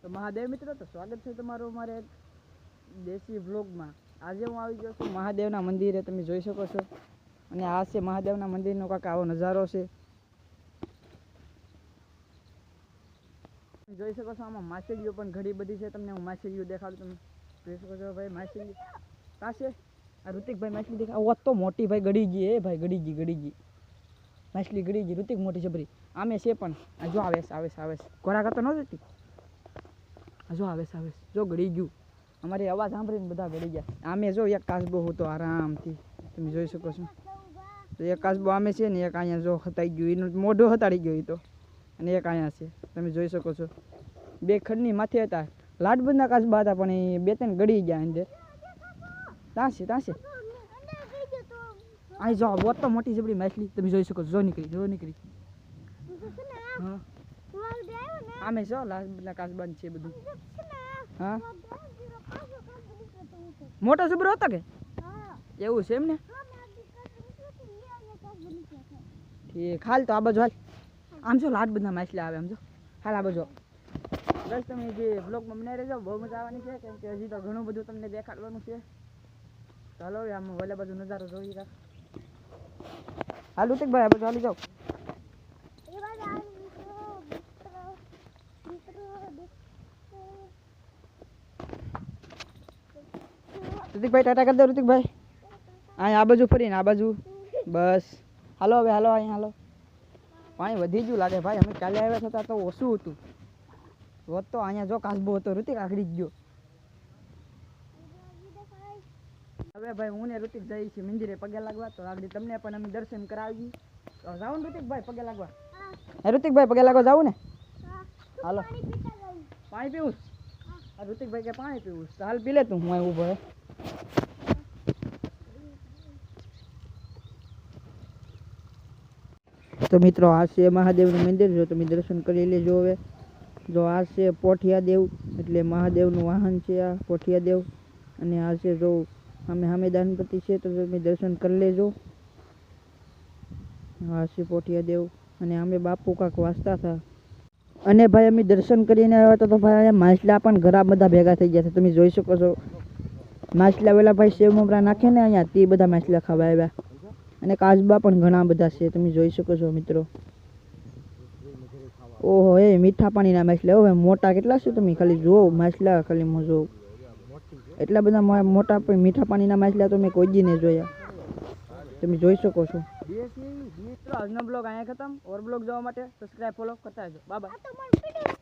તો મહાદેવ મિત્રો, તો સ્વાગત છે તમારું અમારે એક દેશી વ્લોગમાં. આજે હું આવી ગયો છું મહાદેવના મંદિરે, તમે જોઈ શકો છો. અને આ છે મહાદેવના મંદિરનો કાંઈક આવો નજારો છે. તમે જોઈ શકો છો આમાં માછલીઓ પણ ઘણી બધી છે. તમને હું માછલીઓ દેખાડું, તમે જોઈ શકો છો ભાઈ. માછલી પાસે આ ઋતિકભાઈ માછલી દેખાડ તો મોટી ભાઈ ગળી ગઈ. એ ભાઈ ગળી ગઈ માછલી ગળી ગઈ. ઋતિક મોટી જબરી આમે છે પણ આ જો આવે ઘોડા કરતો ન જતી. જો આવે જો ગળી ગયું. અમારી અવાજ સાંભળીને બધા ગળી ગયા. આમે જો એક કાચબો હતો આરામથી, તમે જોઈ શકો છો. તો એક કાચબો આમે છે ને એક અહીંયા જો હતાઈ ગયું, એનું મોઢું હતાડી ગયું એ તો. અને એક અહીંયા છે, તમે જોઈ શકો છો. બે ખડની માથે હતા, લાડબંધના કાચબા હતા, પણ એ બે ત્રણ ગળી ગયા અંદર. ત્યાં છે અહીં જો બહુ તો મોટી જબરી માછલી, તમે જોઈ શકો છો. જો નીકળી હા આમે જો લાડબંધના કાચબા છે બધું. હા મોટો જબરો હતો કે એવું છે એમ ને. ઠીક હાલ તો આ બાજુ હાલ. આમ જો લાડબંધના માછલા આવે, આમ જો હાલ આ બાજુ. બસ તમે જે બ્લોગમાં બનાવી રહેજો, બહુ મજા આવવાની છે. કેમ કે હજી તો ઘણું બધું તમને દેખાડવાનું છે. ચાલો આમ ઓલા બાજુ નજારો જોઈ રાખ. હાલ ઋતિકભાઈ આ બાજુ હાલી જાઓ. ઋતિકભાઈ ટાટા કરી દો. ઋતિકભાઈ અહીં આ બાજુ ફરીને આ બાજુ. બસ હાલો હવે હાલો. અહીંયા હાલો. પાણી વધી ગયું લાગે ભાઈ. અમે કાલે આવ્યા હતા તો ઓછું હતું. હોત તો અહીંયા જો કાચબો હતો. ઋતિક આખડી ગયો. હવે ભાઈ હું ને ઋતિક જઈએ છીએ મંદિરે પગે લાગવા. તો આગળ તમને પણ અમે દર્શન કરાવી. તો જાવ ને ઋતિકભાઈ પગે લાગવા. ઋતિકભાઈ પગે લાગવા જાવ ને. હાલો પાણી પીવું. ઋતિકભાઈ કે પાણી પીવું. તો હાલ પી લે તું. હું અહીં ઊભો હે. તો મિત્રો આ છે મહાદેવનું મંદિર. જો તમે દર્શન કરી લેજો. હવે જો આ છે પોઠિયા દેવ, એટલે મહાદેવનું વાહન છે આ પોઠિયા દેવ. અને આ છે જો અમે દાનપતિ છે, તો તમે દર્શન કરી લેજો. આ છે પોઠિયા દેવ. અને અમે બાપુ કાક વાંચતા હતા. અને ભાઈ અમે દર્શન કરીને આવ્યા હતા તો ભાઈ અહીંયા માછલા પણ ઘણા બધા ભેગા થઈ ગયા છે. તમે જોઈ શકો છો. માછલા વેલા ભાઈ સેવ મમરા નાખે ને અહીંયા, તે બધા માછલા ખાવા આવ્યા. અને કાચબા પણ ઘણા બધા છે, તમે જોઈ શકો છો મિત્રો. ઓહો એ મીઠા પાણીના માછલા. હવે મોટા કેટલા છે તમે ખાલી જુઓ. માછલા ખાલી જો એટલા બધા મોટા મીઠા પાણીના માછલા તો મેં કોઈ દી નહીં જોયા. તમે જોઈ શકો છો. આજનો બ્લોગ અહીંયા ખતમ. ઓર બ્લોગ જોવા માટે સબસ્ક્રાઇબ ફોલો કરતા રહેજો. Bye bye.